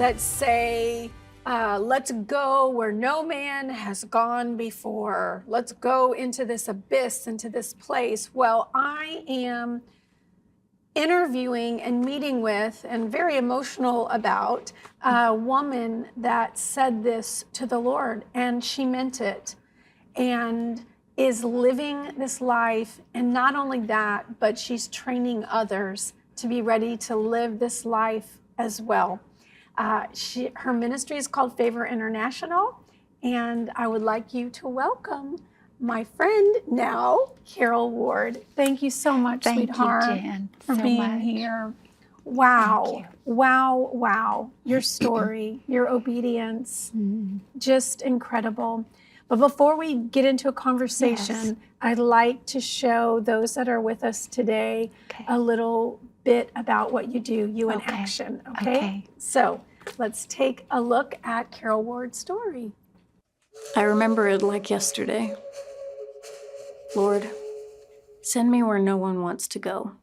that say, let's go where no man has gone before. Let's go into this abyss, into this place. Well, I am interviewing and meeting with and very emotional about a woman that said this to the Lord, and she meant it and is living this life. And not only that, but she's training others to be ready to live this life as well. Her ministry is called Favor International, and I would like you to welcome my friend now, Carole Ward. Thank you so much, sweetheart, Thank you, Jan, for so being much. here. Wow, Thank you. wow, wow. Your story, your obedience, just incredible. But before we get into a conversation, Yes. I'd like to show those that are with us today Okay. a little bit about what you do, you in Okay. action, okay? Okay. So let's take a look at Carole Ward's story. I remember it like yesterday. Lord, send me where no one wants to go.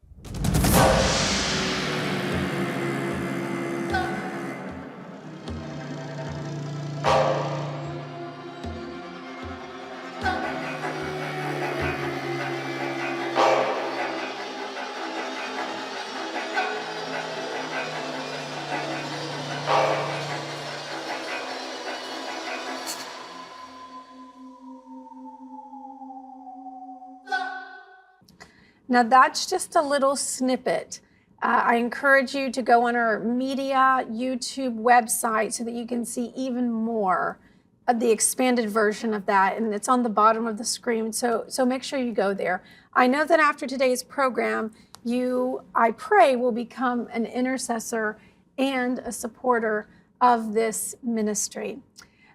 Now that's just a little snippet. I encourage you to go on our media YouTube website so that you can see even more of the expanded version of that, and it's on the bottom of the screen, so make sure you go there. I know that after today's program, you, I pray, will become an intercessor and a supporter of this ministry.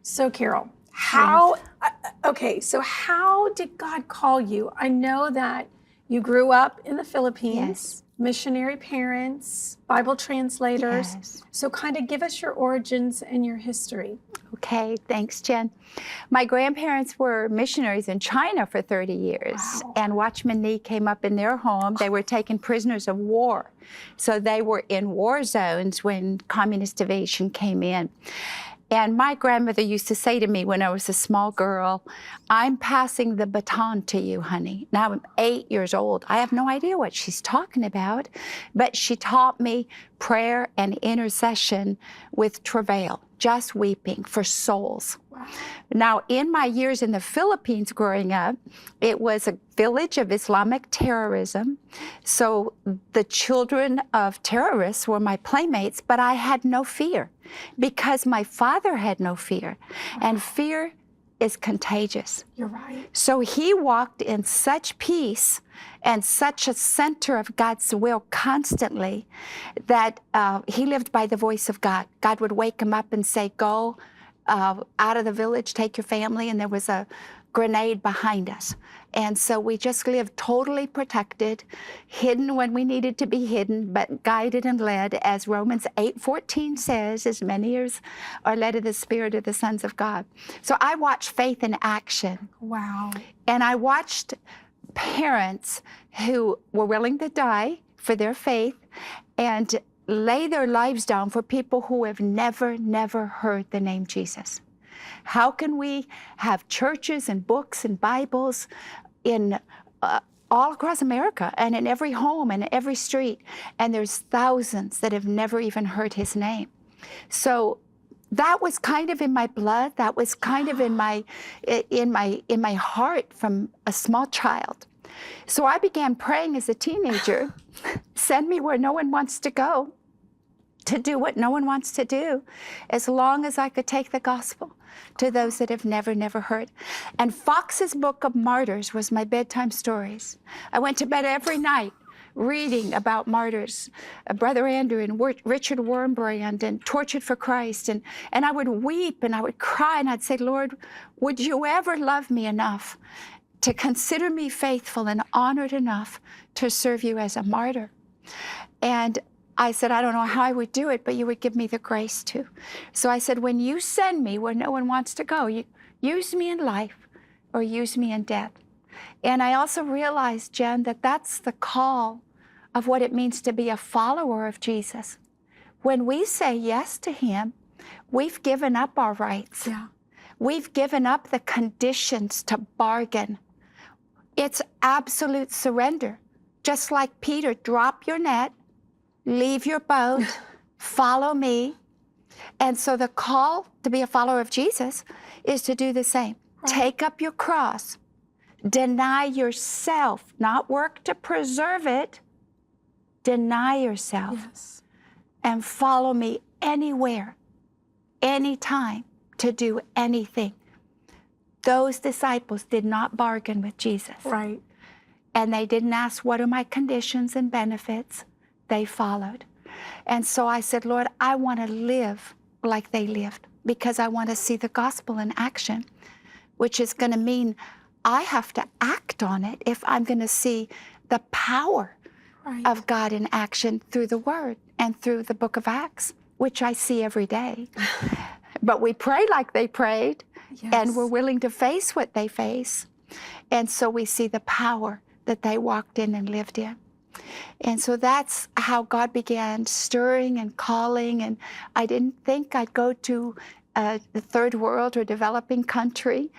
So Carole, how did God call you? I know that you grew up in the Philippines, Yes. missionary parents, Bible translators. Yes. So kind of give us your origins and your history. Okay, thanks, Jen. My grandparents were missionaries in China for 30 years, Wow. and Watchman Nee came up in their home. They were taken prisoners of war. So they were in war zones when communist invasion came in. And my grandmother used to say to me when I was a small girl, I'm passing the baton to you, honey. Now I'm 8 years old. I have no idea what she's talking about, but she taught me prayer and intercession with travail, just weeping for souls. Wow. Now, in my years in the Philippines growing up, it was a village of Islamic terrorism. So the children of terrorists were my playmates, but I had no fear because my father had no fear. And fear is contagious. You're right. So he walked in such peace and such a center of God's will constantly that he lived by the voice of God. God would wake him up and say, go out of the village, take your family, and there was a grenade behind us. And so we just lived totally protected, hidden when we needed to be hidden, but guided and led, as Romans 8:14 says, as many as are led of the Spirit of the sons of God. So I watched faith in action. Wow. And I watched parents who were willing to die for their faith and lay their lives down for people who have never heard the name Jesus. How can we have churches and books and Bibles in all across America and in every home and every street, and there's thousands that have never even heard his name? So that was kind of in my blood. That was kind of in my heart from a small child. So I began praying as a teenager, send me where no one wants to go, to do what no one wants to do, as long as I could take the gospel to those that have never heard. And Fox's Book of Martyrs was my bedtime stories. I went to bed every night reading about martyrs, Brother Andrew and Richard Wurmbrand and Tortured for Christ. And I would weep and I would cry and I'd say, Lord, would you ever love me enough to consider me faithful and honored enough to serve you as a martyr? And I said, I don't know how I would do it, but you would give me the grace to. So I said, when you send me where no one wants to go, you use me in life or use me in death. And I also realized, Jen, that that's the call of what it means to be a follower of Jesus. When we say yes to him, we've given up our rights. Yeah. We've given up the conditions to bargain. It's absolute surrender. Just like Peter, drop your net, leave your boat, follow me. And so the call to be a follower of Jesus is to do the same. Right. Take up your cross, deny yourself, not work to preserve it, deny yourself, Yes. and follow me anywhere, anytime, to do anything. Those disciples did not bargain with Jesus. Right. And they didn't ask, what are my conditions and benefits? They followed. And so I said, Lord, I want to live like they lived, because I want to see the gospel in action, which is going to mean I have to act on it if I'm going to see the power Right. of God in action through the Word and through the book of Acts, which I see every day. But we pray like they prayed, Yes. and we're willing to face what they face. And so we see the power that they walked in and lived in. And so that's how God began stirring and calling. And I didn't think I'd go to the third world or developing country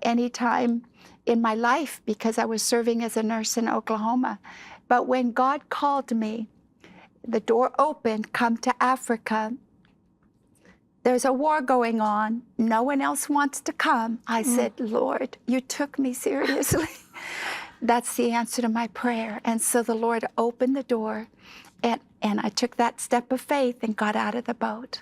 anytime in my life, because I was serving as a nurse in Oklahoma. But when God called me, the door opened, come to Africa. There's a war going on. No one else wants to come. I said, Lord, you took me seriously. That's the answer to my prayer. And so the Lord opened the door, and I took that step of faith and got out of the boat.